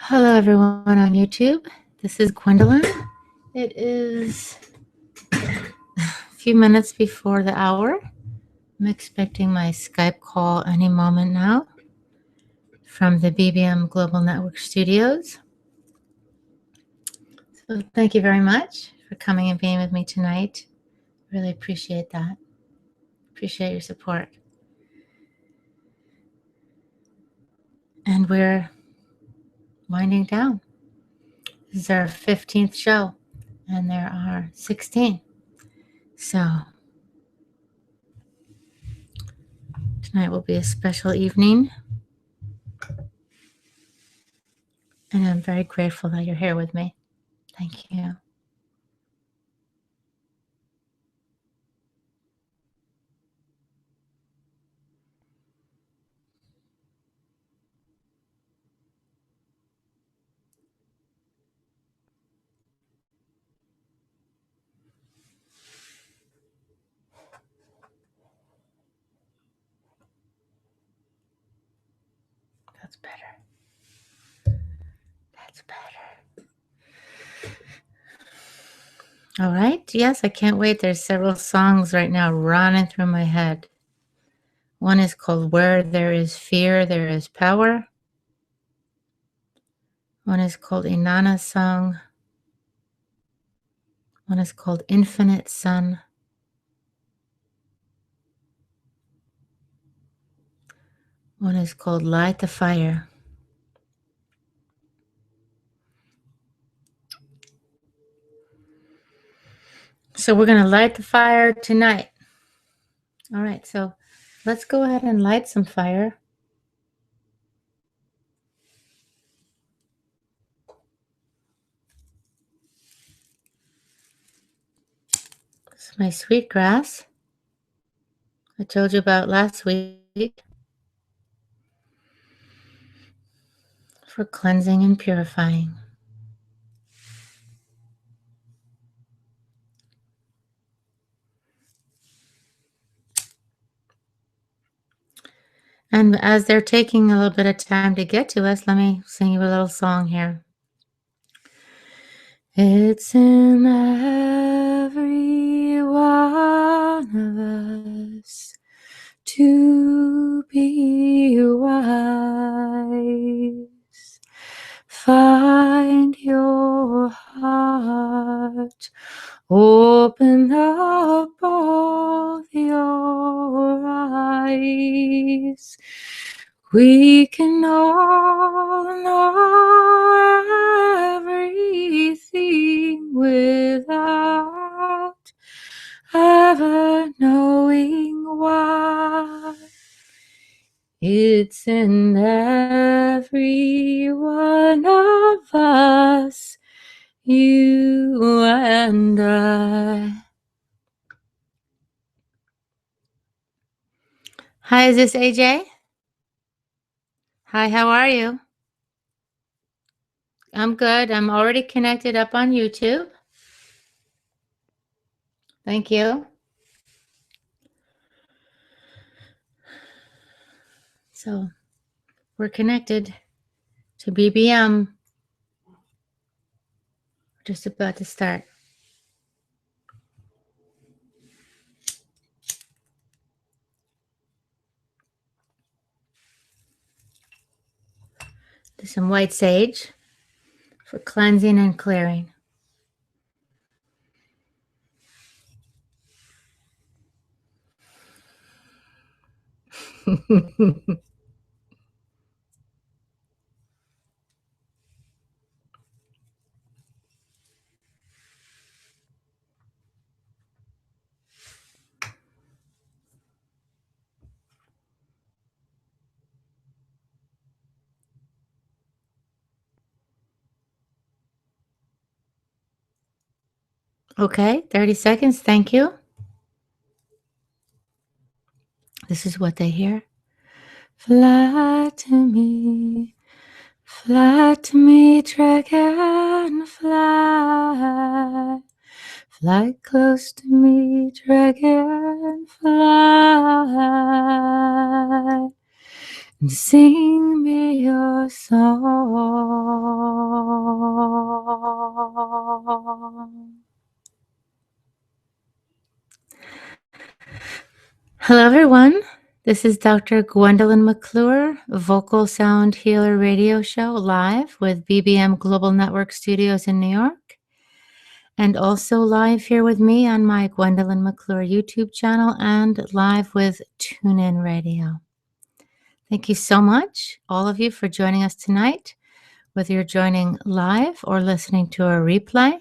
Hello, everyone on YouTube. This is Gwendolyn. It is a few minutes before the hour. I'm expecting my Skype call any moment now from the BBM Global Network Studios. So thank you very much for coming and being with me tonight. Really appreciate that. Appreciate your support. And we're winding down. This is our 15th show, and there are 16. So tonight will be a special evening. And I'm very grateful that you're here with me. Thank you. That's better. That's better. All right. Yes, I can't wait. There's several songs right now running through my head. One is called Where There Is Fear, There Is Power. One is called Inanna's Song. One is called Infinite Sun. One is called Light the Fire. So we're going to light the fire tonight. All right. So let's go ahead and light some fire. This is my sweetgrass I told you about last week for cleansing and purifying. And as they're taking a little bit of time to get to us, let me sing you a little song here. It's in every one of us to be wise. Find your heart, open up all your eyes. We can all know everything without ever knowing why. It's in every one of us, you and I. Hi, is this AJ? Hi, how are you? I'm good. I'm already connected up on YouTube. Thank you. So we're connected to BBM. We're just about to start. There's some white sage for cleansing and clearing. Okay, 30 seconds. Thank you. This is what they hear. Fly to me, dragonfly. Fly close to me, dragonfly. and sing me your song. Hello, everyone. This is Dr. Gwendolyn McClure, Vocal Sound Healer Radio Show, live with BBM Global Network Studios in New York, and also live here with me on my Gwendolyn McClure YouTube channel and live with TuneIn Radio. Thank you so much, all of you, for joining us tonight, whether you're joining live or listening to a replay.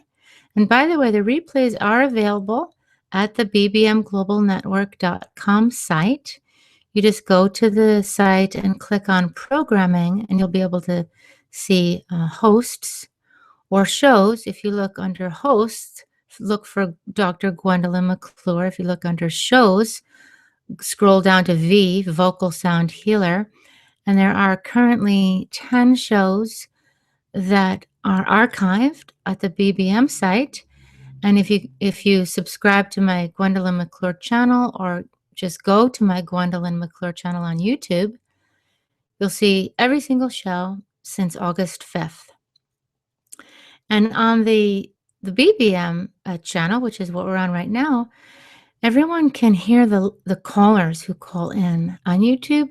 And by the way, the replays are available at the bbmglobalnetwork.com site. You just go to the site and click on programming, and you'll be able to see hosts or shows. If you look under hosts, look for Dr. Gwendolyn McClure. If you look under shows, scroll down to V, Vocal Sound Healer, and there are currently 10 shows that are archived at the BBM site. And if you subscribe to my Gwendolyn McClure channel, or just go to my Gwendolyn McClure channel on YouTube, you'll see every single show since August 5th. And on the BBM channel, which is what we're on right now, everyone can hear the callers who call in. On YouTube,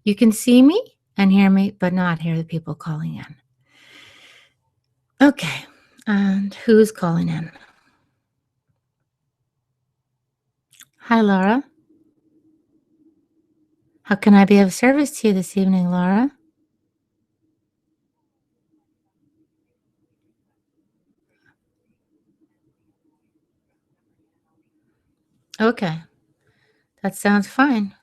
you can see me and hear me, but not hear the people calling in. Okay, and who's calling in? Hi, Laura. How can I be of service to you this evening, Laura? Okay, that sounds fine.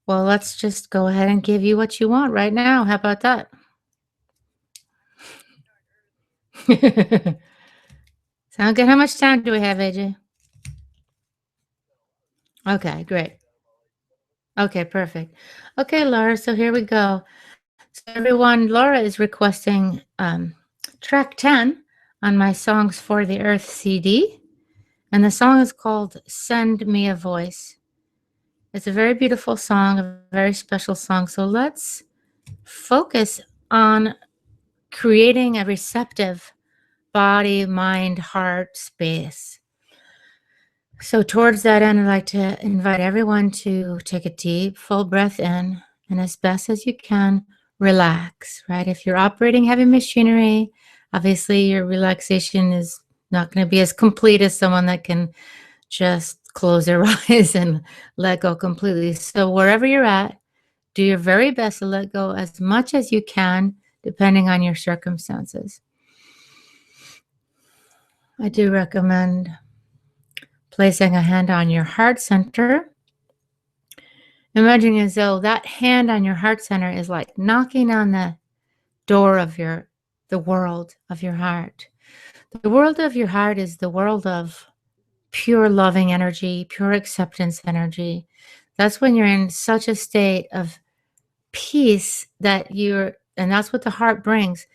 Well, let's just go ahead and give you what you want right now. How about that? Sound good? How much time do we have, AJ? Okay, great. Okay, perfect. Okay, Laura, so here we go. So everyone, Laura is requesting track 10 on my Songs for the Earth CD, and the song is called Send Me a Voice. It's a very beautiful song, a very special song. So let's focus on creating a receptive body, mind, heart space. So towards that end, I'd like to invite everyone to take a deep, full breath in, and as best as you can, relax, right? If you're operating heavy machinery, obviously your relaxation is not going to be as complete as someone that can just close their eyes and let go completely. So wherever you're at, do your very best to let go as much as you can, depending on your circumstances. I do recommend placing a hand on your heart center. Imagine as though that hand on your heart center is like knocking on the door of the world of your heart. The world of your heart is the world of pure loving energy, pure acceptance energy. That's when you're in such a state of peace that and that's what the heart brings,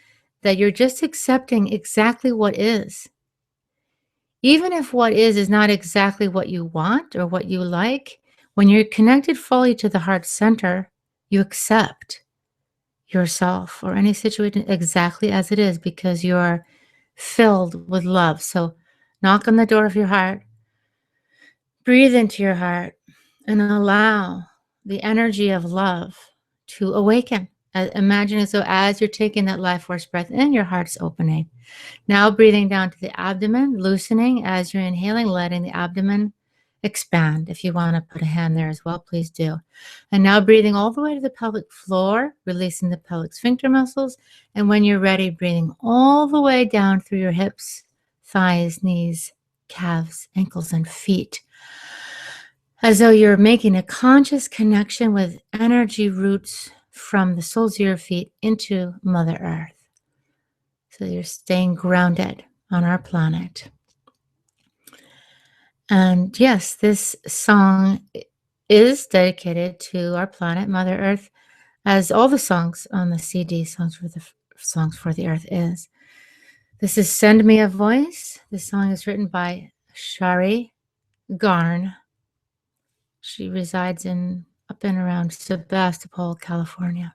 that you're just accepting exactly what is. Even if what is not exactly what you want or what you like, when you're connected fully to the heart center, you accept yourself or any situation exactly as it is because you're filled with love. So knock on the door of your heart, breathe into your heart, and allow the energy of love to awaken. Imagine as though as you're taking that life force breath in, your heart's opening. Now breathing down to the abdomen, loosening as you're inhaling, letting the abdomen expand. If you want to put a hand there as well, please do. And now breathing all the way to the pelvic floor, releasing the pelvic sphincter muscles. And when you're ready, breathing all the way down through your hips, thighs, knees, calves, ankles, and feet, as though you're making a conscious connection with energy roots from the soles of your feet into Mother Earth. So you're staying grounded on our planet. And yes, this song is dedicated to our planet, Mother Earth, as all the songs on the CD, Songs for the Earth, is. This is Send Me a Voice. This song is written by Shari Garn. She resides in up and around Sebastopol, California.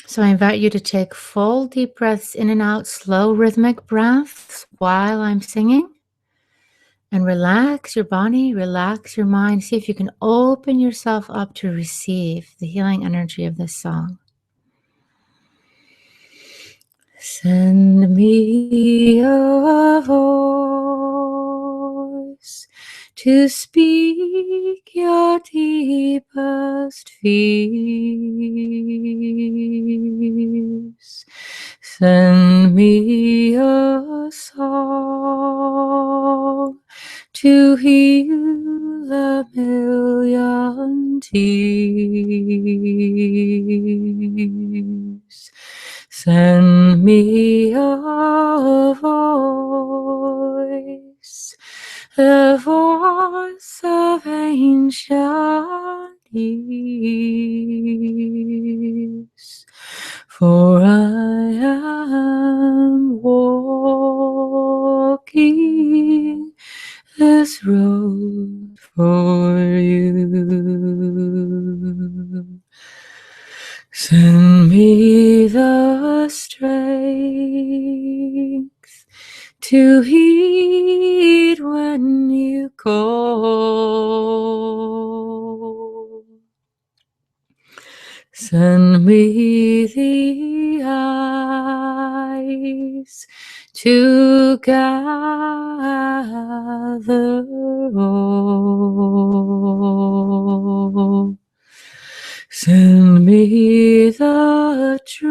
So I invite you to take full deep breaths in and out, slow rhythmic breaths while I'm singing. And relax your body, relax your mind. See if you can open yourself up to receive the healing energy of this song. Send me a voice to speak your deepest fears. Send me a song to heal a million tears. Send me a voice, the voice of ancient years. For I am walking this road for you. Send me the strength to heed when you call. Send me the eyes to gather all. Send me the truth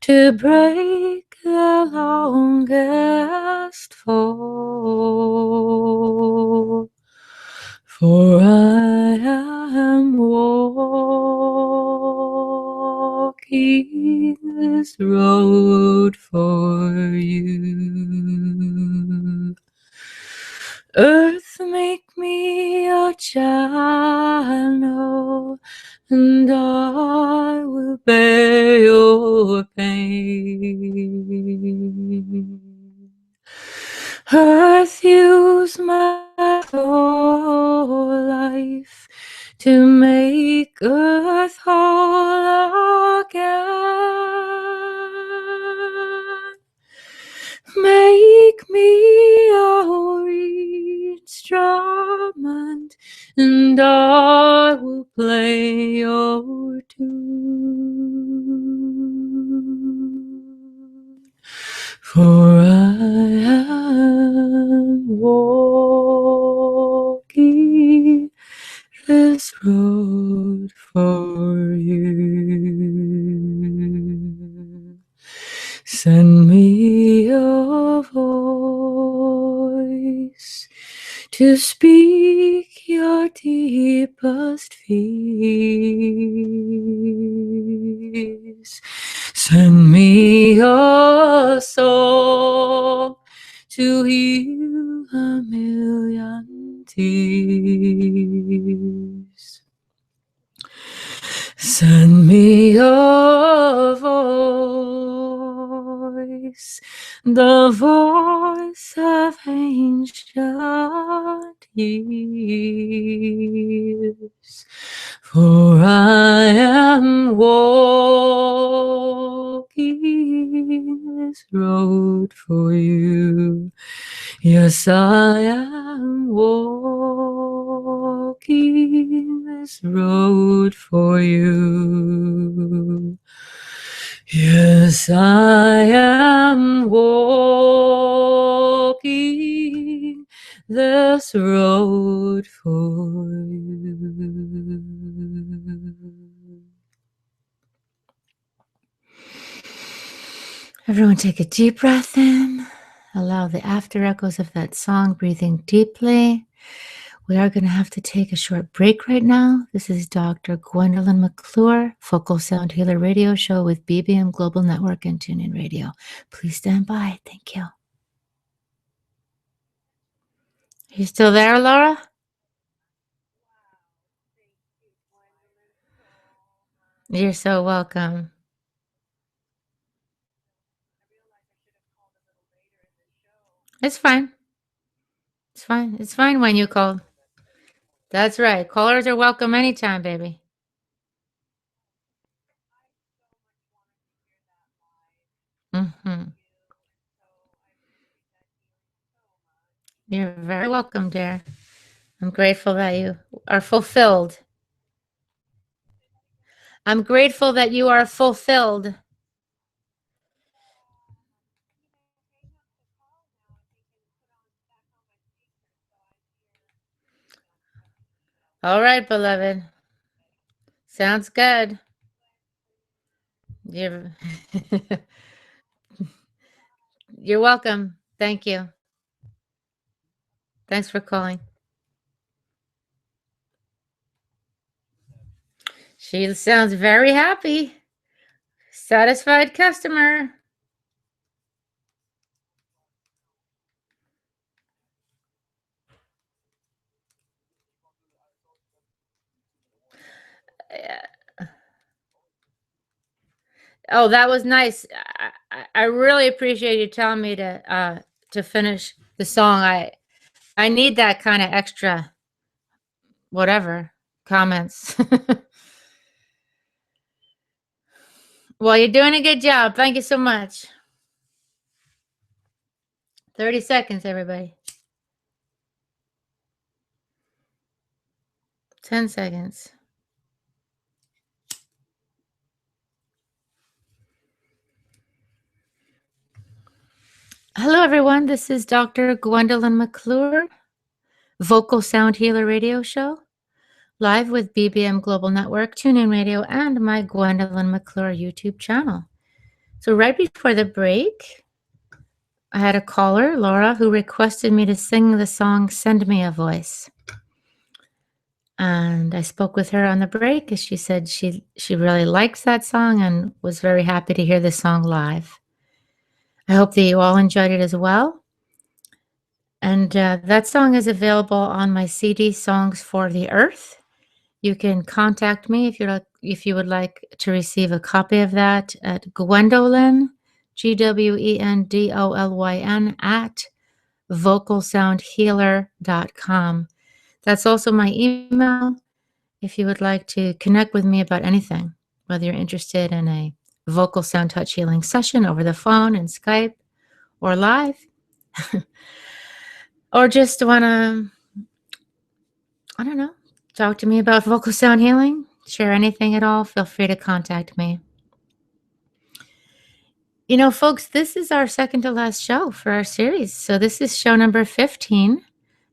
to break the longest fall. For I am walking this road for you. Earth, make me your channel, and I will bear your pain. Earth, use my whole life to make earth whole again. Make me your instrument, and I will play your tune. For I am walking this road for you. Send me a voice to speak your deepest fears. Send me a song to heal a million tears. Send me a voice, the voice of ancient years. For I am walking this road for you. Yes, I am walking this road for you. Yes, I am walking this road for you. Everyone take a deep breath in. Allow the after echoes of that song, breathing deeply. We are going to have to take a short break right now. This is Dr. Gwendolyn McClure, Focal Sound Healer Radio Show with BBM Global Network and TuneIn Radio. Please stand by. Thank you. You still there, Laura? You're so welcome. It's fine. It's fine. It's fine when you call. That's right. Callers are welcome anytime, baby. Mm-hmm. You're very welcome, dear. I'm grateful that you are fulfilled. I'm grateful that you are fulfilled. All right, beloved. Sounds good. You're you're welcome. Thank you. Thanks for calling. She sounds very happy. Satisfied customer. Oh, that was nice. I really appreciate you telling me to finish the song. I need that kind of extra whatever comments. Well, you're doing a good job. Thank you so much. 30 seconds, everybody. 10 seconds. Hello, everyone. This is Dr. Gwendolyn McClure, Vocal Sound Healer Radio Show, live with BBM Global Network, TuneIn Radio, and my Gwendolyn McClure YouTube channel. So right before the break, I had a caller, Laura, who requested me to sing the song Send Me a Voice. And I spoke with her on the break, and she said she really likes that song and was very happy to hear the song live. I hope that you all enjoyed it as well. And that song is available on my CD, Songs for the Earth. You can contact me if you would like to receive a copy of that at Gwendolyn, GWENDOLYN at vocalsoundhealer.com. That's also my email if you would like to connect with me about anything, whether you're interested in a vocal sound touch healing session over the phone and Skype or live, or just want to, I don't know, talk to me about vocal sound healing, share anything at all, feel free to contact me. You know, folks, this is our second to last show for our series. So this is show number 15.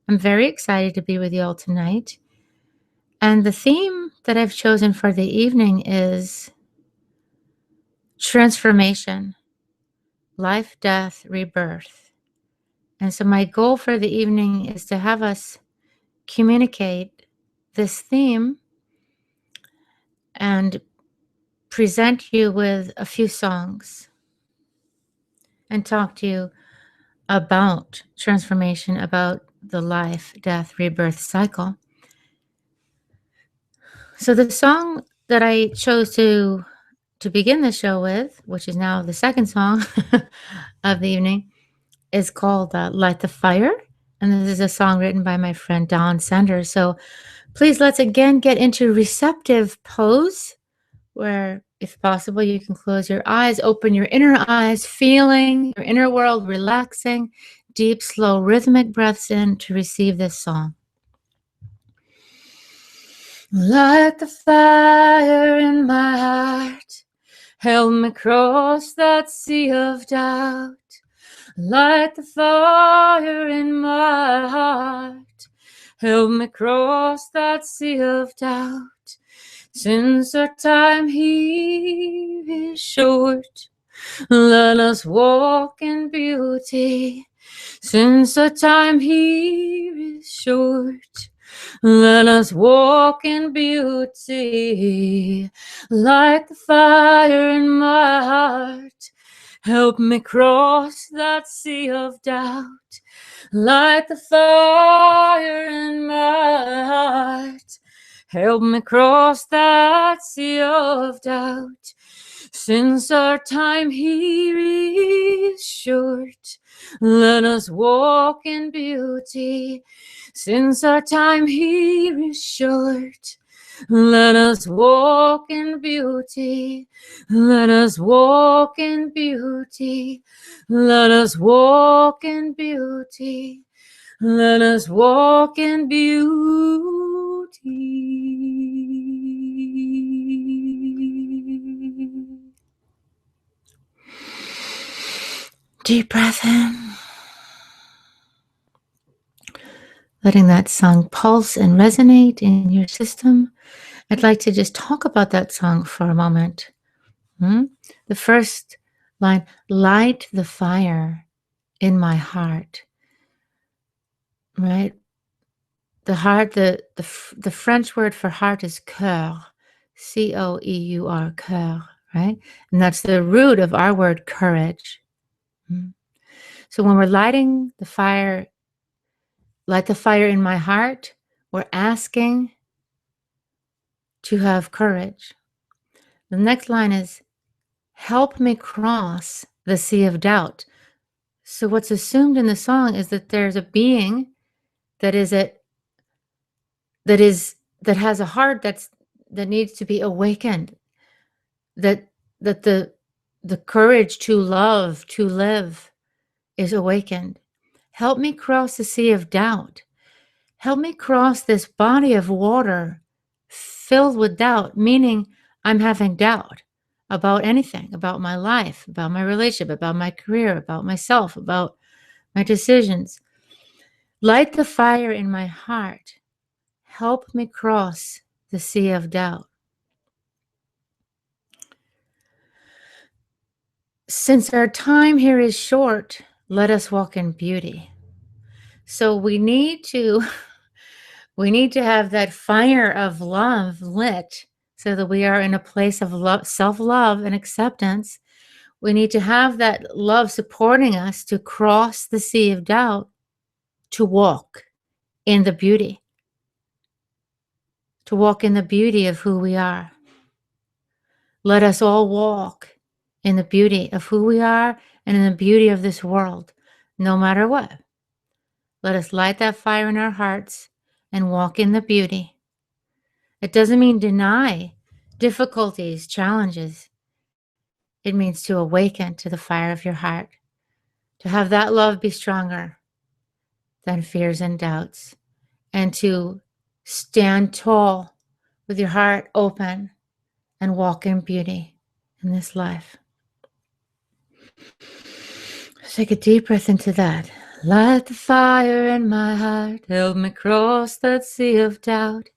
I'm very excited to be with you all tonight. And the theme that I've chosen for the evening is transformation, life, death, rebirth. And so my goal for the evening is to have us communicate this theme and present you with a few songs and talk to you about transformation, about the life, death, rebirth cycle. So the song that I chose to begin the show with, which is now the second song of the evening, is called Light the Fire. And this is a song written by my friend Don Sanders. So please let's again get into receptive pose, where if possible you can close your eyes, open your inner eyes, feeling your inner world relaxing, deep, slow, rhythmic breaths in to receive this song. Light the fire in my heart, help me cross that sea of doubt. Light the fire in my heart, help me cross that sea of doubt. Since our time here is short, let us walk in beauty. Since our time here is short, let us walk in beauty. Like the fire in my heart, help me cross that sea of doubt. Like the fire in my heart, help me cross that sea of doubt. Since our time here is short, let us walk in beauty. Since our time here is short, let us walk in beauty. Let us walk in beauty. Let us walk in beauty. Let us walk in beauty. Deep breath in. Letting that song pulse and resonate in your system. I'd like to just talk about that song for a moment. The first line, light the fire in my heart, right? The heart, the French word for heart is cœur, C-O-E-U-R, cœur, right? And that's the root of our word courage. So when we're lighting the fire, light the fire in my heart, we're asking to have courage. The next line is, help me cross the sea of doubt. So what's assumed in the song is that there's a being that has a heart that needs to be awakened, that the courage to love, to live is awakened. Help me cross the sea of doubt. Help me cross this body of water filled with doubt, meaning I'm having doubt about anything, about my life, about my relationship, about my career, about myself, about my decisions. Light the fire in my heart. Help me cross the sea of doubt. Since our time here is short, let us walk in beauty. So we need to have that fire of love lit so that we are in a place of love, self-love and acceptance. We need to have that love supporting us to cross the sea of doubt, to walk in the beauty, of who we are. Let us all walk in the beauty of who we are and in the beauty of this world, no matter what. Let us light that fire in our hearts and walk in the beauty. It doesn't mean deny difficulties, challenges. It means to awaken to the fire of your heart, to have that love be stronger than fears and doubts, and to stand tall with your heart open and walk in beauty in this life. Take a deep breath into that. Light the fire in my heart, help me cross that sea of doubt.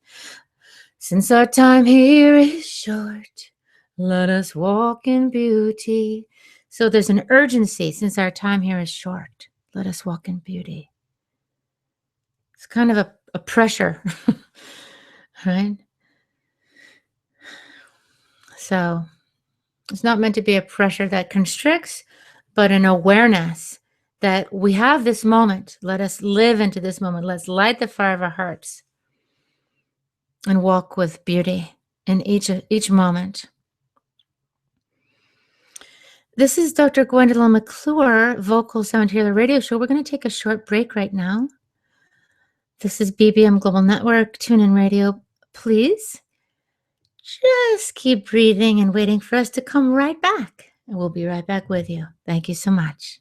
Since our time here is short, let us walk in beauty. So there's an urgency. Since our time here is short, let us walk in beauty. It's kind of a pressure, right? So it's not meant to be a pressure that constricts, but an awareness that we have this moment. Let us live into this moment. Let's light the fire of our hearts and walk with beauty in each moment. This is Dr. Gwendolyn McClure, Vocal Sound Healer Radio Show. We're going to take a short break right now. This is BBM Global Network, TuneIn Radio. Please just keep breathing and waiting for us to come right back. And we'll be right back with you. Thank you so much.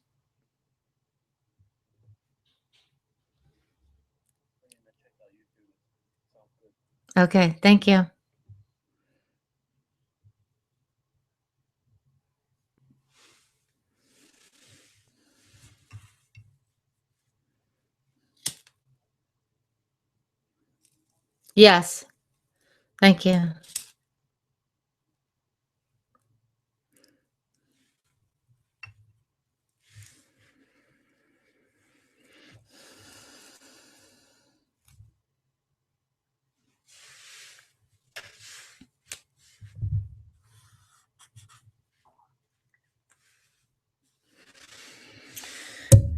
Okay, thank you. Yes, thank you.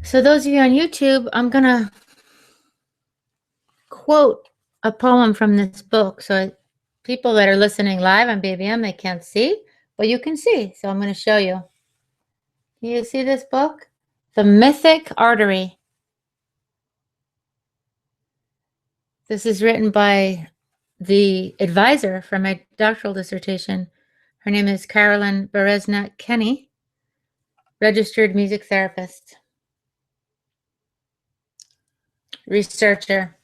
So those of you on YouTube, I'm going to quote a poem from this book. So people that are listening live on BBM, they can't see, but you can see. So I'm going to show you. Do you see this book? The Mythic Artery. This is written by the advisor for my doctoral dissertation. Her name is Carolyn Bereznak-Kenny, registered music therapist, researcher.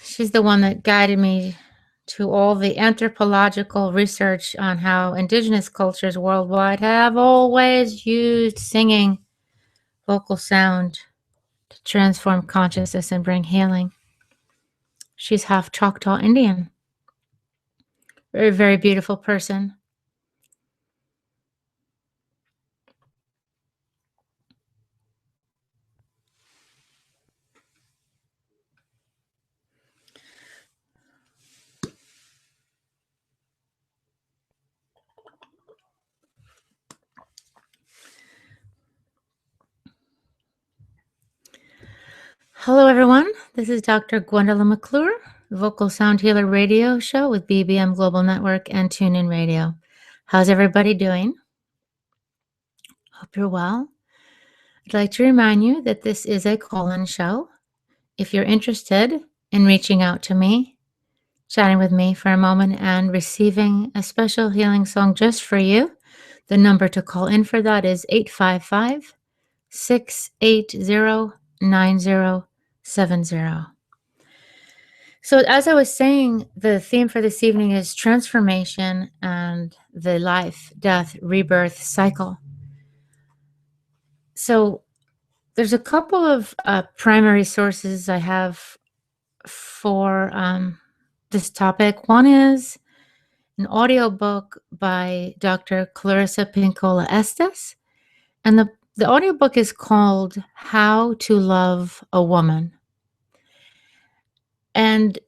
She's the one that guided me to all the anthropological research on how indigenous cultures worldwide have always used singing, vocal sound, to transform consciousness and bring healing. She's half Choctaw Indian. Very, very beautiful person. Hello, everyone. This is Dr. Gwendolyn McClure, Vocal Sound Healer Radio Show with BBM Global Network and TuneIn Radio. How's everybody doing? Hope you're well. I'd like to remind you that this is a call-in show. If you're interested in reaching out to me, chatting with me for a moment, and receiving a special healing song just for you, the number to call in for that is 855-680-9070. So as I was saying, the theme for this evening is transformation and the life, death, rebirth cycle. So there's a couple of primary sources I have for this topic. One is an audiobook by Dr. Clarissa Pinkola Estes, and the audiobook is called How to Love a Woman. And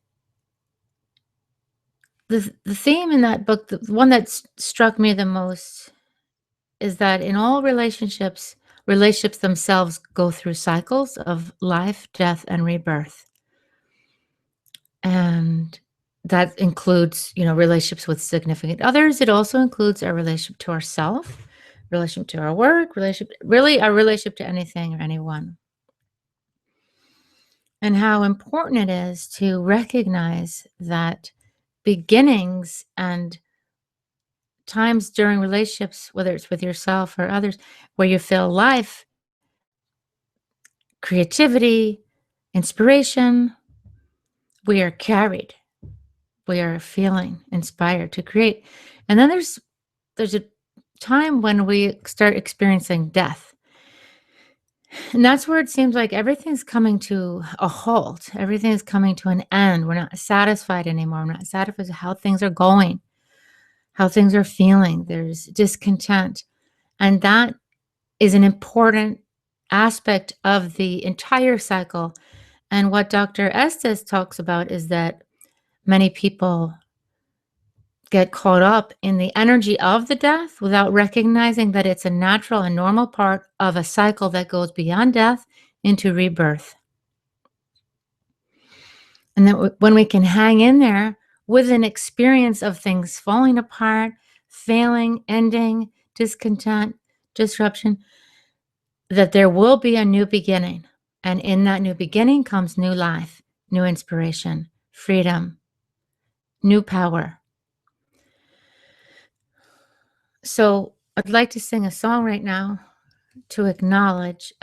the theme in that book, the one that struck me the most, is that in all relationships themselves go through cycles of life, death, and rebirth. And that includes, relationships with significant others. It also includes our relationship to ourselves, relationship to our work, our relationship to anything or anyone. And how important it is to recognize that beginnings and times during relationships, whether it's with yourself or others, where you feel life, creativity, inspiration, we are carried. We are feeling inspired to create. And then there's a time when we start experiencing death. And that's where it seems like everything's coming to a halt. Everything's coming to an end. We're not satisfied anymore. We're not satisfied with how things are going, how things are feeling. There's discontent. And that is an important aspect of the entire cycle. And what Dr. Estes talks about is that many people get caught up in the energy of the death without recognizing that it's a natural and normal part of a cycle that goes beyond death into rebirth. And then when we can hang in there with an experience of things falling apart, failing, ending, discontent, disruption, that there will be a new beginning. And in that new beginning comes new life, new inspiration, freedom, new power. So I'd like to sing a song right now to acknowledge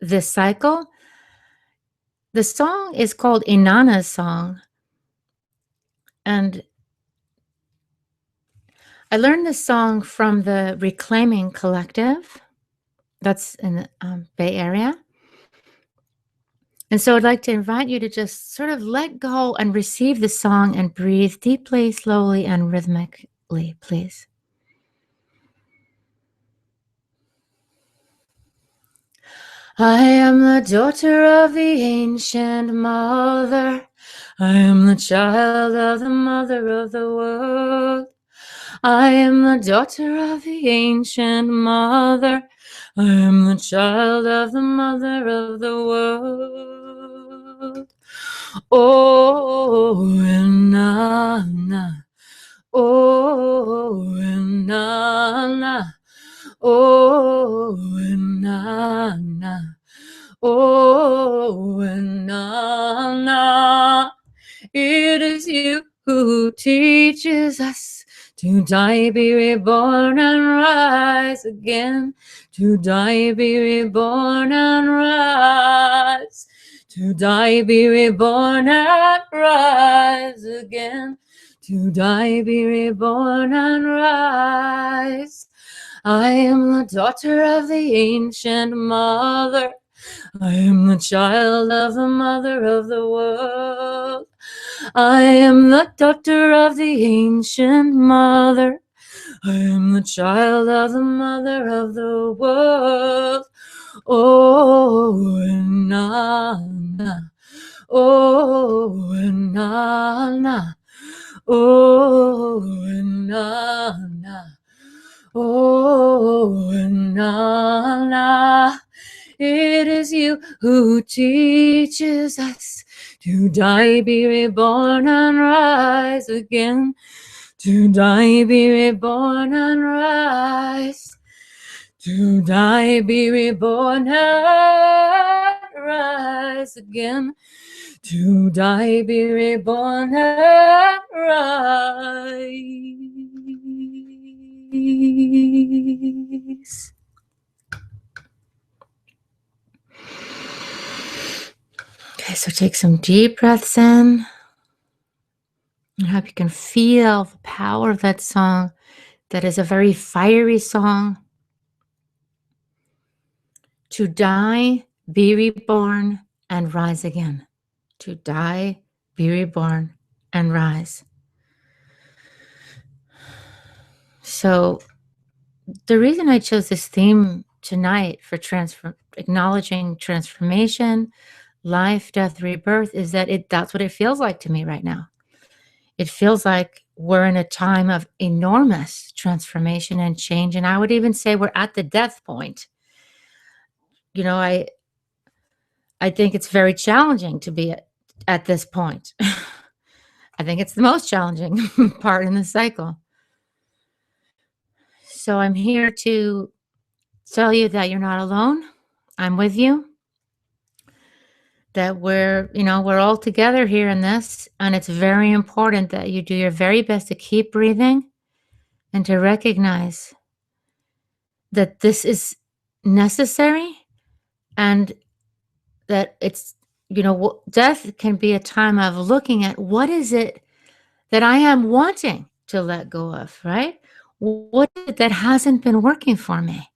this cycle. The song is called Inanna's Song. And I learned this song from the Reclaiming Collective. That's in the Bay Area. And so I'd like to invite you to just sort of let go and receive the song and breathe deeply, slowly, and rhythmically, please. I am the daughter of the ancient mother. I am the child of the mother of the world. I am the daughter of the ancient mother. I am the child of the mother of the world. Oh, na na. Oh, na na. Oh, na na. Oh, na na. It is you who teaches us to die, be reborn, and rise again. To die, be reborn, and rise. To die, be reborn, and rise again. To die, be reborn, and rise. I am the daughter of the ancient mother. I am the child of the mother of the world. I am the daughter of the ancient mother. I am the child of the mother of the world. Oh, na na. Oh, na na. Oh, na na. Oh, na na. It is you who teaches us to die, be reborn, and rise again. To die, be reborn, and rise. To die, be reborn, and rise again. To die, be reborn, and rise. Okay, so take some deep breaths in. I hope you can feel the power of that song. That is a very fiery song. To die, be reborn, and rise again. To die, be reborn, and rise. So the reason I chose this theme tonight for acknowledging transformation, life, death, rebirth, is that that's what it feels like to me right now. It feels like we're in a time of enormous transformation and change. And I would even say we're at the death point. You know, I think it's very challenging to be at this point. I think it's the most challenging part in the cycle. So I'm here to tell you that you're not alone. I'm with you. That we're all together here in this. And it's very important that you do your very best to keep breathing and to recognize that this is necessary and that it's, death can be a time of looking at what is it that I am wanting to let go of, right? What is it that hasn't been working for me?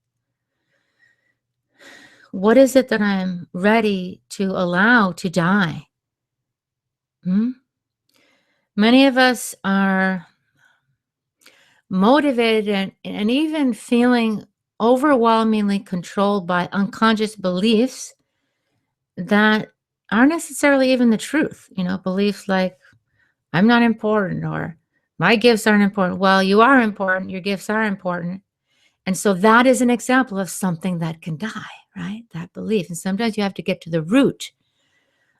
What is it that I'm ready to allow to die? Many of us are motivated and even feeling overwhelmingly controlled by unconscious beliefs that aren't necessarily even the truth. Beliefs like, I'm not important, or my gifts aren't important. Well, you are important. Your gifts are important. And so that is an example of something that can die, right? That belief. And sometimes you have to get to the root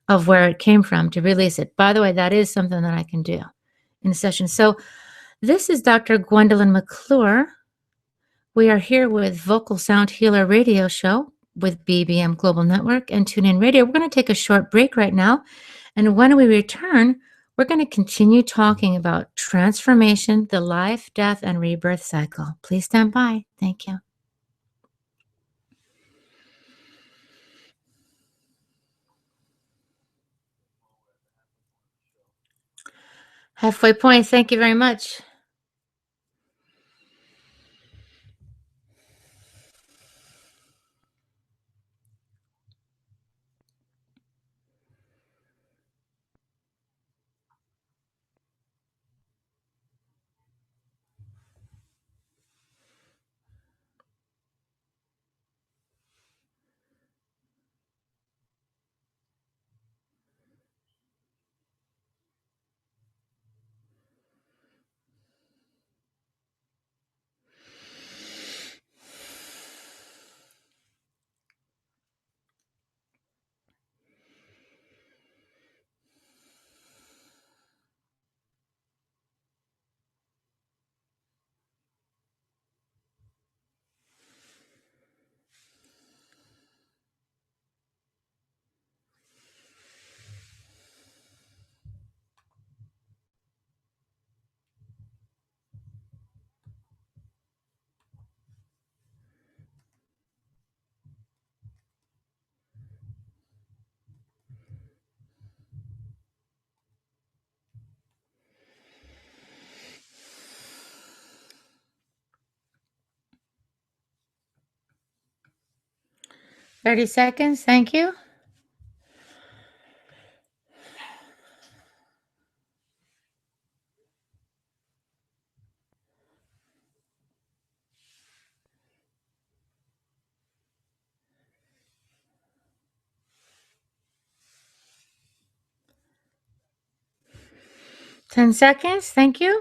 of where it came from to release it. By the way, that is something that I can do in a session. So this is Dr. Gwendolyn McClure. We are here with Vocal Sound Healer Radio Show with BBM Global Network and TuneIn Radio. We're going to take a short break right now. And when we return, we're going to continue talking about transformation, the life, death, and rebirth cycle. Please stand by. Thank you. Halfway point. Thank you very much. 30 seconds. Thank you. Ten seconds. Thank you.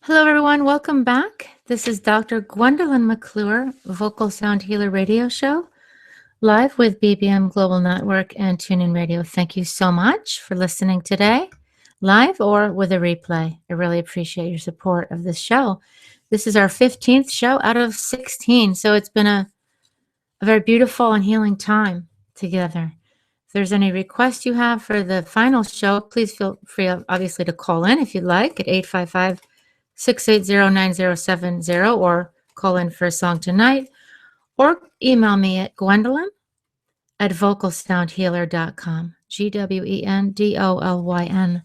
Hello, everyone. Welcome back. This is Dr. Gwendolyn McClure, Vocal Sound Healer Radio Show, live with BBM Global Network and TuneIn Radio. Thank you so much for listening today, live or with a replay. I really appreciate your support of this show. This is our 15th show out of 16, so it's been a very beautiful and healing time together. If there's any requests you have for the final show, please feel free, obviously, to call in if you'd like at 855-680-9070 or call in for a song tonight, or email me at gwendolyn@vocalsoundhealer.com, GWENDOLYN.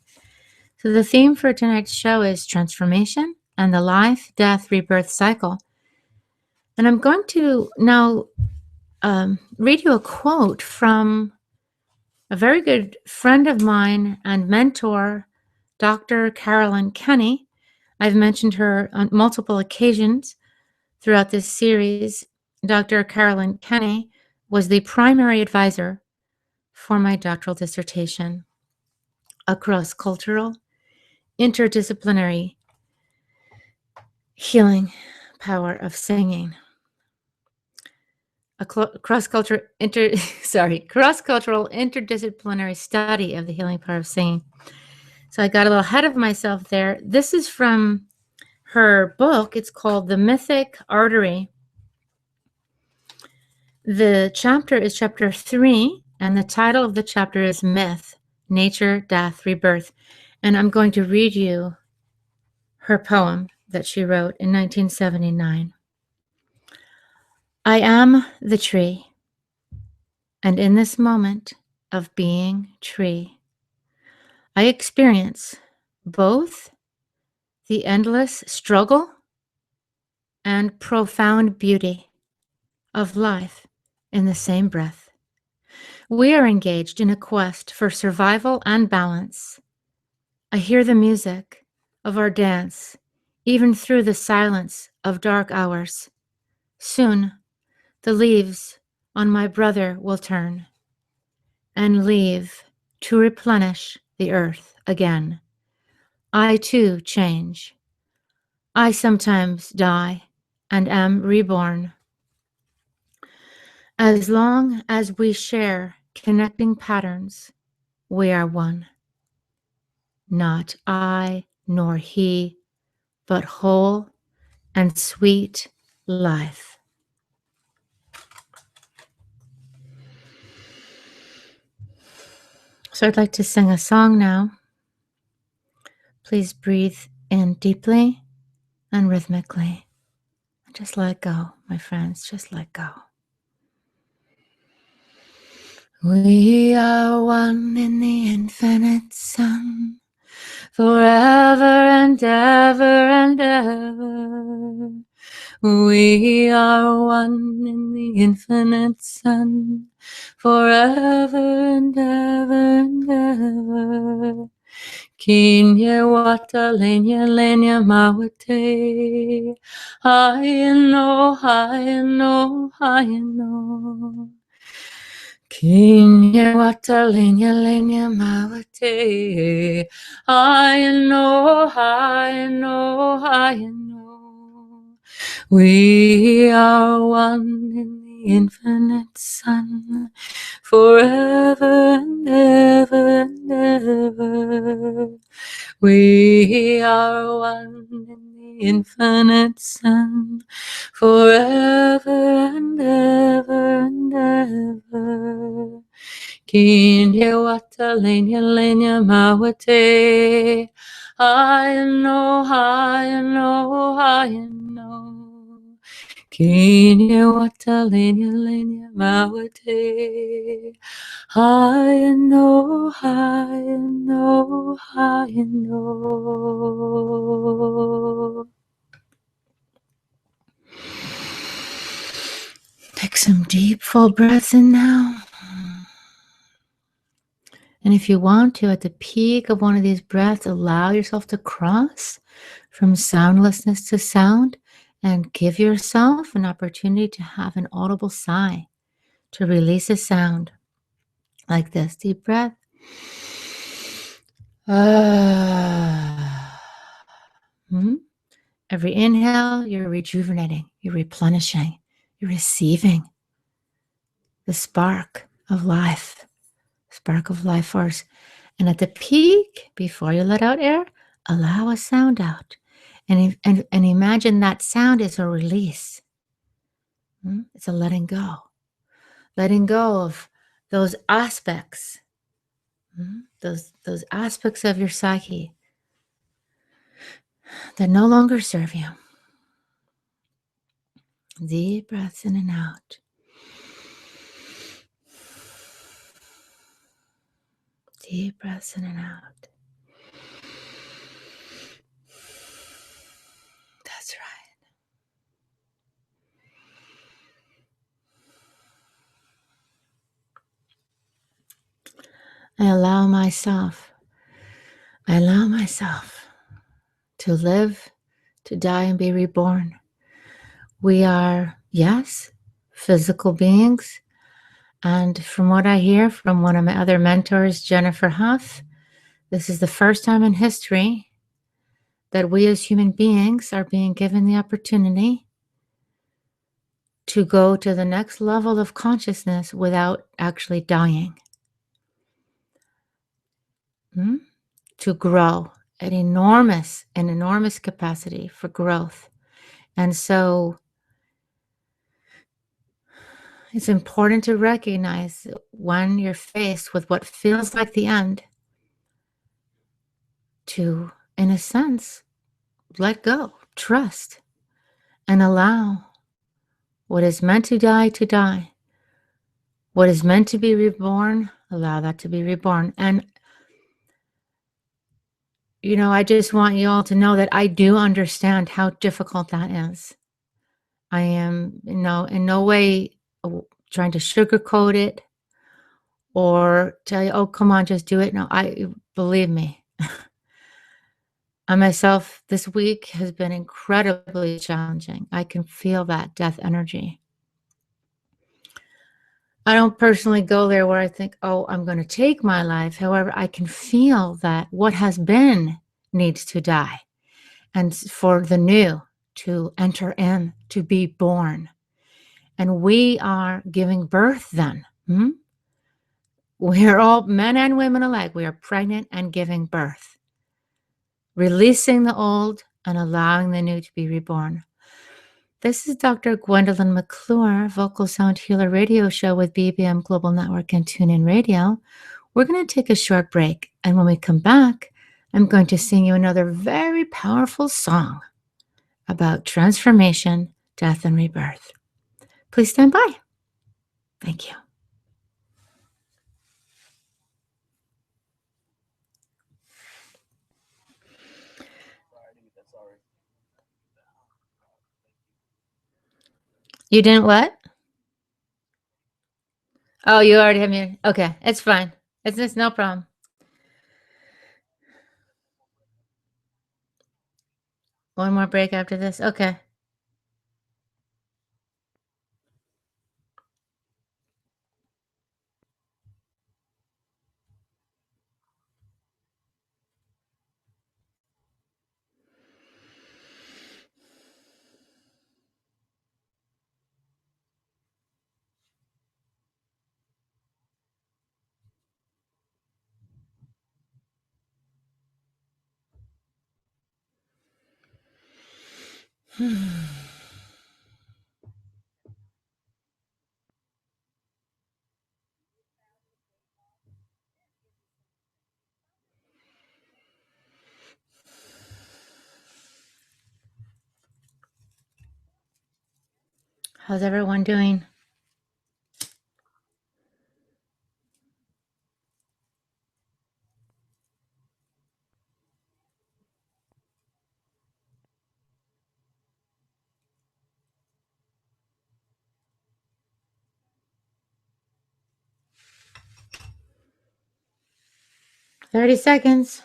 So the theme for tonight's show is transformation and the life, death, rebirth cycle. And I'm going to now read you a quote from a very good friend of mine and mentor, Dr. Carolyn Kenny. I've mentioned her on multiple occasions throughout this series. Dr. Carolyn Kenny was the primary advisor for my doctoral dissertation, a cross-cultural, interdisciplinary healing power of singing. A cross-cultural, interdisciplinary study of the healing power of singing. So I got a little ahead of myself there. This is from her book. It's called The Mythic Artery. The chapter is chapter 3, and the title of the chapter is Myth, Nature, Death, Rebirth. And I'm going to read you her poem that she wrote in 1979. I am the tree, and in this moment of being tree, I experience both the endless struggle and profound beauty of life in the same breath. We are engaged in a quest for survival and balance. I hear the music of our dance, even through the silence of dark hours. Soon, the leaves on my brother will turn and leave to replenish the earth again. I too change. I sometimes die and am reborn. As long as we share connecting patterns, we are one. Not I nor he, but whole and sweet life. So I'd like to sing a song now. Please breathe in deeply and rhythmically. Just let go, my friends, just let go. We are one in the infinite sun, forever and ever and ever. We are one in the infinite sun, forever and ever and ever. Kinye wata lenya lenya mawate, high no, high no, high no. Kinye wata lenya lenya mawate, high no, high no, high no. We are one in the infinite sun, forever and ever and ever. We are one in the infinite sun, forever and ever and ever. Kinye wata lenya lenya mawate, I know, I know, I know. Kinye wata lenya lenya mawate, I know, I know, I know. Take some deep, full breaths in now. And if you want to, at the peak of one of these breaths, allow yourself to cross from soundlessness to sound and give yourself an opportunity to have an audible sigh, to release a sound like this. Deep breath. Every inhale, you're rejuvenating, you're replenishing, you're receiving the spark of life force. And at the peak, before you let out air, allow a sound out. And imagine that sound is a release. It's a letting go. Letting go of those aspects, those aspects of your psyche that no longer serve you. Deep breaths in and out. Deep breaths in and out. That's right. I allow myself to live, to die, and be reborn. We are, yes, physical beings. And from what I hear from one of my other mentors, Jennifer Huff, this is the first time in history that we as human beings are being given the opportunity to go to the next level of consciousness without actually dying. To grow at enormous capacity for growth. And so it's important to recognize when you're faced with what feels like the end, to, in a sense, let go, trust, and allow what is meant to die to die. What is meant to be reborn, allow that to be reborn. And, I just want you all to know that I do understand how difficult that is. I am, in no way trying to sugarcoat it or tell you, oh, come on, just do it. No, believe me. I myself, this week has been incredibly challenging. I can feel that death energy. I don't personally go there where I think, oh, I'm going to take my life. However, I can feel that what has been needs to die, and for the new to enter in, to be born. And we are giving birth then. We're all, men and women alike, we are pregnant and giving birth, releasing the old and allowing the new to be reborn. This is Dr. Gwendolyn McClure, Vocal Sound Healer Radio Show with BBM Global Network and TuneIn Radio. We're going to take a short break, and when we come back, I'm going to sing you another very powerful song about transformation, death, and rebirth. Please stand by. Thank you. You didn't what? Oh, you already have me. Okay, it's fine. It's no problem. One more break after this? Okay. How's everyone doing? 30 seconds.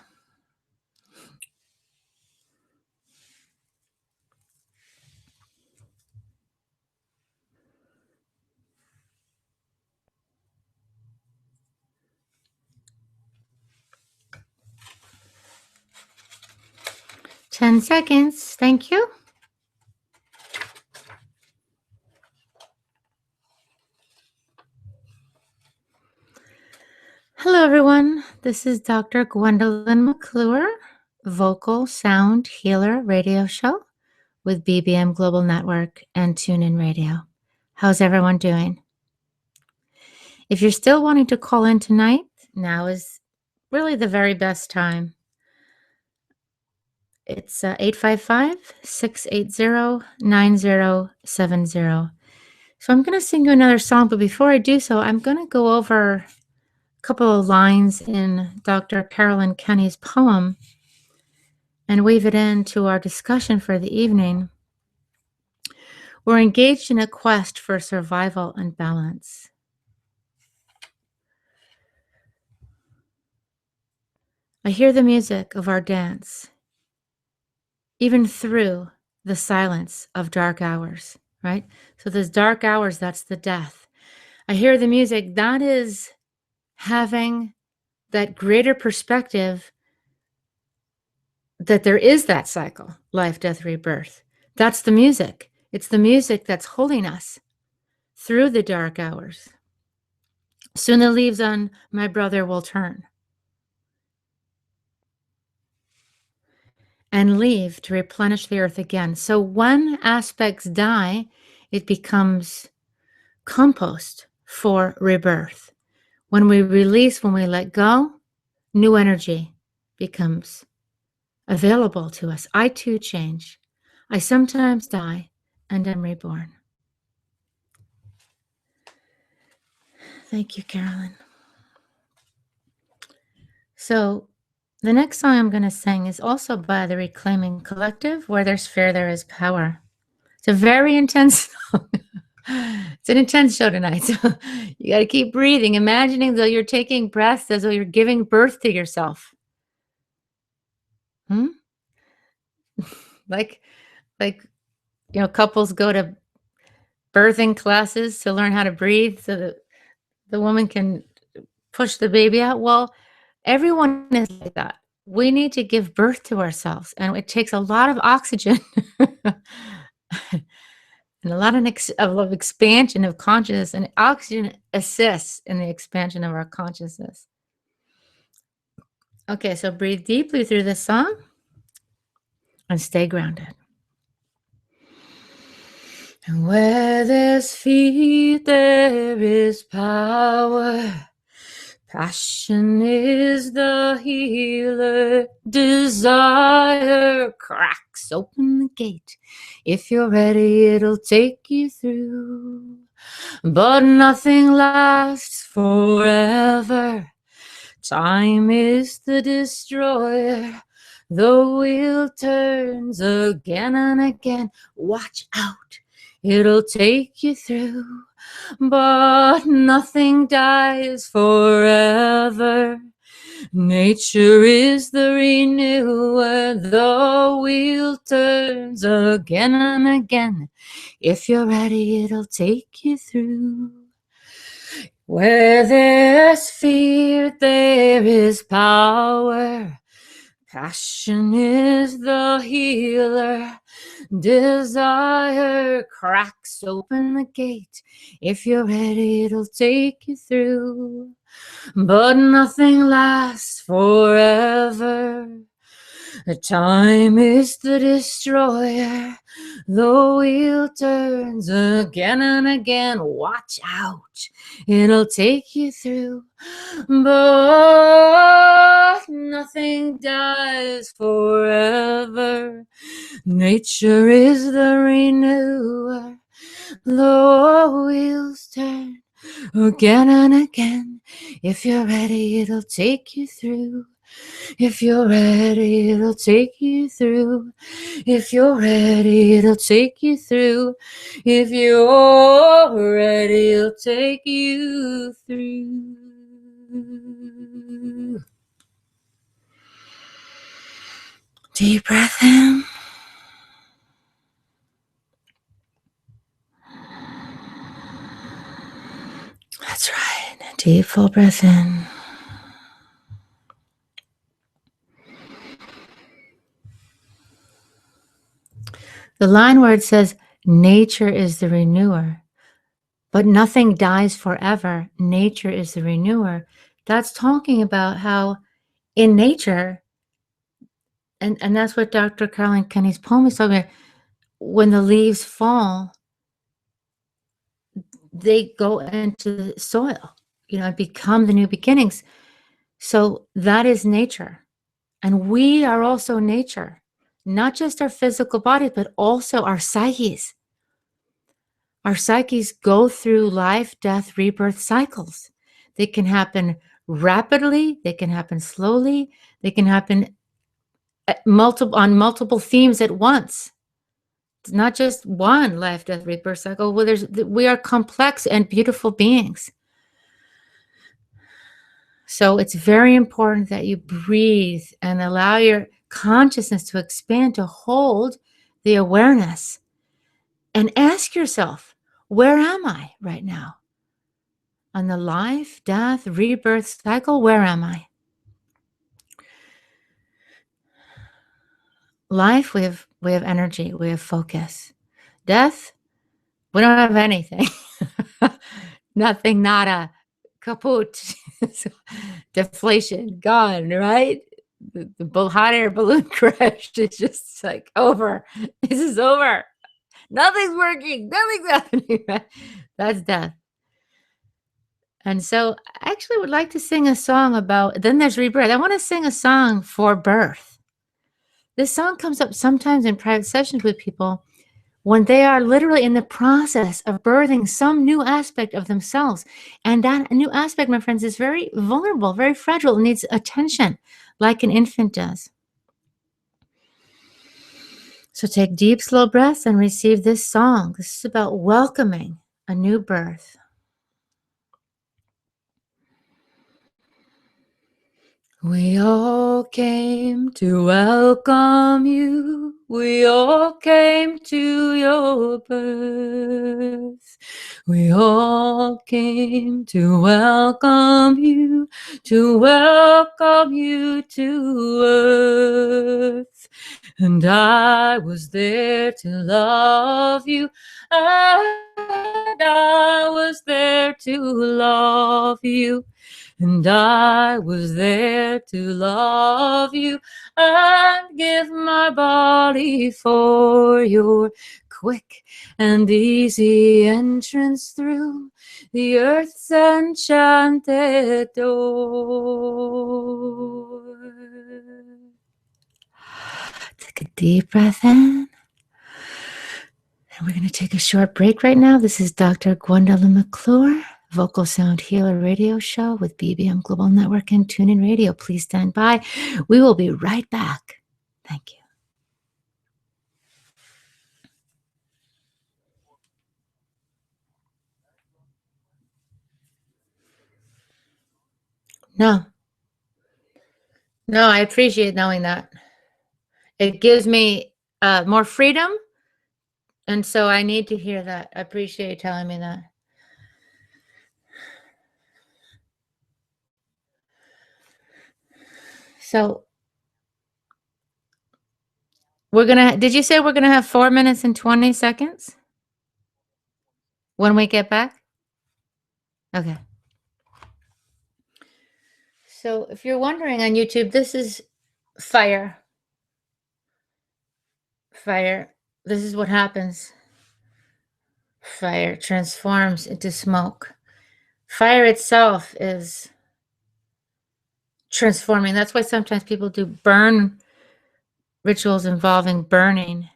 Ten seconds. Thank you. Hello, everyone. This is Dr. Gwendolyn McClure, vocal sound healer radio show with BBM Global Network and TuneIn Radio. How's everyone doing? If you're still wanting to call in tonight, now is really the very best time. It's 855-680-9070. So I'm going to sing you another song, but before I do so, I'm going to go over a couple of lines in Dr. Carolyn Kenny's poem and weave it into our discussion for the evening. We're engaged in a quest for survival and balance. I hear the music of our dance, even through the silence of dark hours, right? So those dark hours, that's the death. I hear the music, that is having that greater perspective that there is that cycle, life, death, rebirth. That's the music. It's the music that's holding us through the dark hours. Soon the leaves on my brother will turn and leave to replenish the earth again. So when aspects die, it becomes compost for rebirth. When we release, when we let go, new energy becomes available to us. I too change. I sometimes die and am reborn. Thank you, Carolyn. So the next song I'm going to sing is also by the Reclaiming Collective, Where There's Fear, There Is Power. It's a very intense song. It's an intense show tonight, so you got to keep breathing, imagining though you're taking breaths as though you're giving birth to yourself. Like, couples go to birthing classes to learn how to breathe so that the woman can push the baby out. Well, everyone is like that. We need to give birth to ourselves, and it takes a lot of oxygen and a lot of expansion of consciousness, and oxygen assists in the expansion of our consciousness. Okay, so breathe deeply through this song and stay grounded. And where there's fear, there is power. Passion is the healer, desire cracks open the gate. If you're ready, it'll take you through. But nothing lasts forever. Time is the destroyer. The wheel turns again and again. Watch out, it'll take you through. But nothing dies forever. Nature is the renewer. The wheel turns again and again. If you're ready, it'll take you through. Where there's fear, there is power. Passion is the healer. Desire cracks open the gate. If you're ready, it'll take you through. But nothing lasts forever. Time is the destroyer. The wheel turns again and again. Watch out, it'll take you through. But nothing dies forever. Nature is the renewer. The wheels turn again and again. If you're ready, it'll take you through. If you're ready, it'll take you through. If you're ready, it'll take you through. If you're ready, it'll take you through. Deep breath in. That's right. Deep full breath in. The line where it says, nature is the renewer, but nothing dies forever. Nature is the renewer. That's talking about how in nature, and that's what Dr. Caroline Kenny's poem is talking about, when the leaves fall, they go into the soil, and become the new beginnings. So that is nature. And we are also nature, not just our physical bodies, but also our psyches. Our psyches go through life, death, rebirth cycles. They can happen rapidly, they can happen slowly, they can happen on multiple themes at once. It's not just one life, death, rebirth cycle. Well, we are complex and beautiful beings. So it's very important that you breathe and allow your consciousness to expand, to hold the awareness, and ask yourself, where am I right now? On the life, death, rebirth cycle, where am I? Life, we have energy, we have focus. Death, we don't have anything. Nothing, nada, kaput, deflation, gone, right? The hot air balloon crashed. It's just like over. This is over. Nothing's working. Nothing's happening. That's death. And so I actually would like to sing a song about, then there's rebirth. I want to sing a song for birth. This song comes up sometimes in private sessions with people when they are literally in the process of birthing some new aspect of themselves. And that new aspect, my friends, is very vulnerable, very fragile, needs attention like an infant does. So take deep, slow breaths and receive this song. This is about welcoming a new birth. We all came to welcome you. We all came to your birth. We all came to welcome you to earth. And I was there to love you, and I was there to love you. And I was there to love you and give my body for your quick and easy entrance through the earth's enchanted door. Take a deep breath in. And we're going to take a short break right now. This is Dr. Gwendolyn McClure, Vocal Sound Healer Radio Show with BBM Global Network and TuneIn Radio. Please stand by. We will be right back. Thank you. No, I appreciate knowing that. It gives me more freedom. And so I need to hear that. I appreciate you telling me that. So did you say we're going to have 4 minutes and 20 seconds when we get back? Okay. So if you're wondering on YouTube, this is fire. Fire. This is what happens. Fire transforms into smoke. Fire itself is transforming. That's why sometimes people do burn rituals involving burning.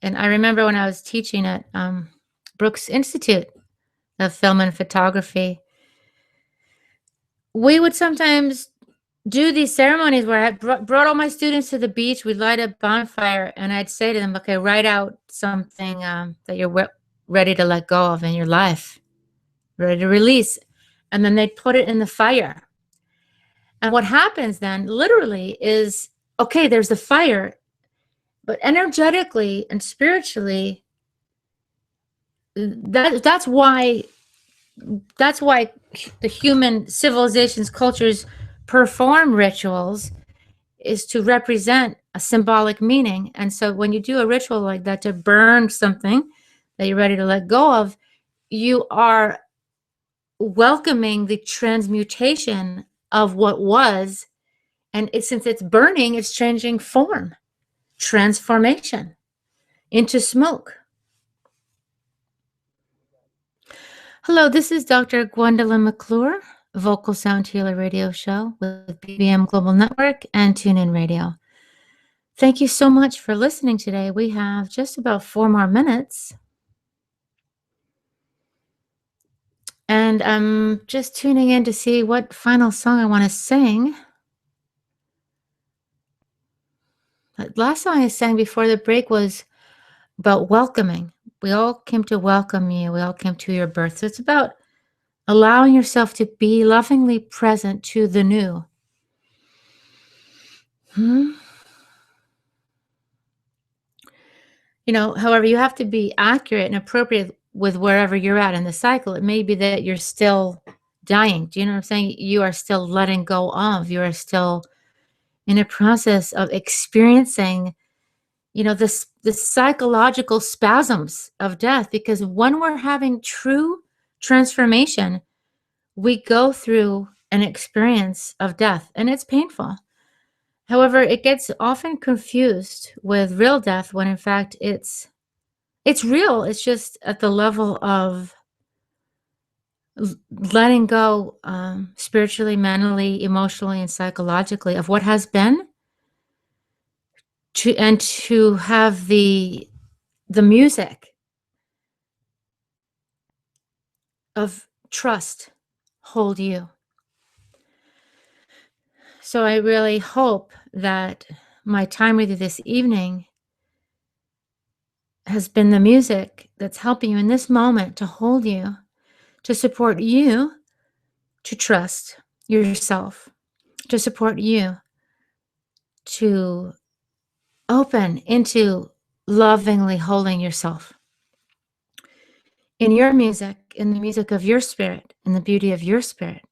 And I remember when I was teaching at Brooks Institute of Film and Photography, we would sometimes do these ceremonies where I brought all my students to the beach. We'd light a bonfire, and I'd say to them, okay, write out something that you're ready to let go of in your life, ready to release. And then they'd put it in the fire. And what happens then, literally, is okay, there's the fire, but energetically and spiritually, that's why the human civilizations, cultures perform rituals, is to represent a symbolic meaning. And so when you do a ritual like that to burn something that you're ready to let go of, you are welcoming the transmutation of what was. And since it's burning, it's changing form, transformation into smoke. Hello, this is Dr. Gwendolyn McClure, Vocal Sound Healer Radio Show with BBM Global Network and TuneIn Radio. Thank you so much for listening today. We have just about 4 more minutes. And I'm just tuning in to see what final song I want to sing. The last song I sang before the break was about welcoming. We all came to welcome you. We all came to your birth. So it's about allowing yourself to be lovingly present to the new. However, you have to be accurate and appropriate with wherever you're at in the cycle. It may be that you're still dying. Do you know what I'm saying? You are still letting go of. You are still in a process of experiencing, the psychological spasms of death. Because when we're having true transformation, we go through an experience of death, and it's painful. However, it gets often confused with real death when in fact it's real. It's just at the level of letting go spiritually, mentally, emotionally, and psychologically of what has been, to have the music of trust hold you. So I really hope that my time with you this evening has been the music that's helping you in this moment to hold you, to support you, to trust yourself, to support you, to open into lovingly holding yourself in your music, in the music of your spirit, in the beauty of your spirit,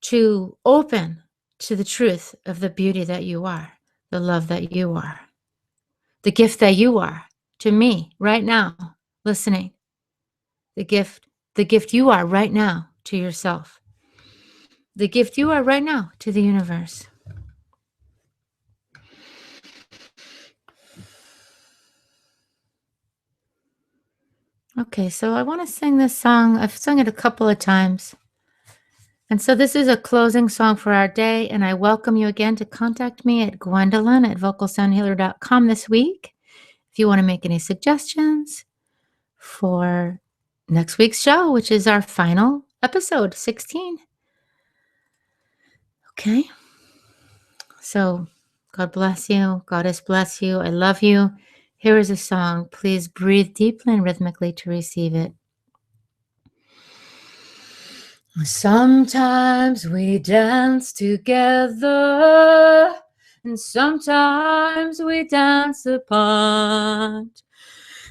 to open to the truth of the beauty that you are, the love that you are, the gift that you are to me right now, listening, the gift you are right now to yourself, the gift you are right now to the universe. Okay, so I want to sing this song. I've sung it a couple of times. And so this is a closing song for our day, and I welcome you again to contact me at gwendolyn@vocalsoundhealer.com this week if you want to make any suggestions for next week's show, which is our final episode, 16. Okay, so God bless you. Goddess bless you. I love you. Here is a song. Please breathe deeply and rhythmically to receive it. Sometimes we dance together, and sometimes we dance apart.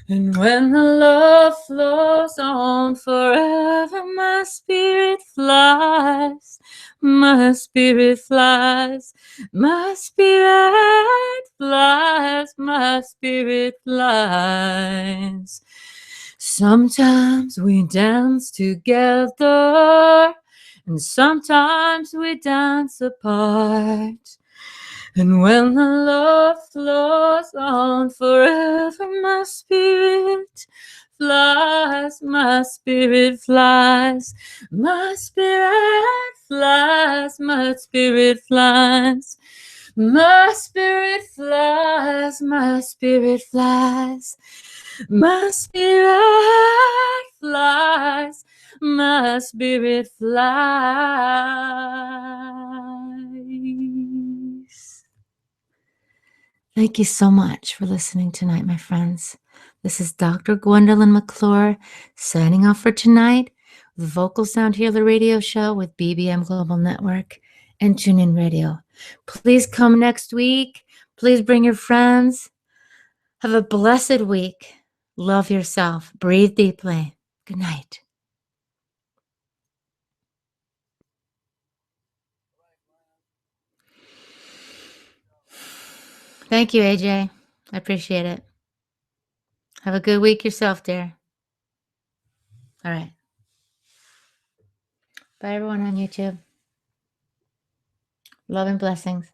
And when the love flows on forever, my spirit flies, my spirit flies, my spirit flies, my spirit flies. Sometimes we dance together, and sometimes we dance apart. And when the love flows on forever, my spirit flies, my spirit flies, my spirit flies, my spirit flies, my spirit flies, my spirit flies, my spirit flies, my spirit flies. Thank you so much for listening tonight, my friends. This is Dr. Gwendolyn McClure signing off for tonight with the Vocal Sound Healer Radio Show with BBM Global Network and TuneIn Radio. Please come next week. Please bring your friends. Have a blessed week. Love yourself. Breathe deeply. Good night. Thank you, AJ. I appreciate it. Have a good week yourself, dear. All right. Bye, everyone on YouTube. Love and blessings.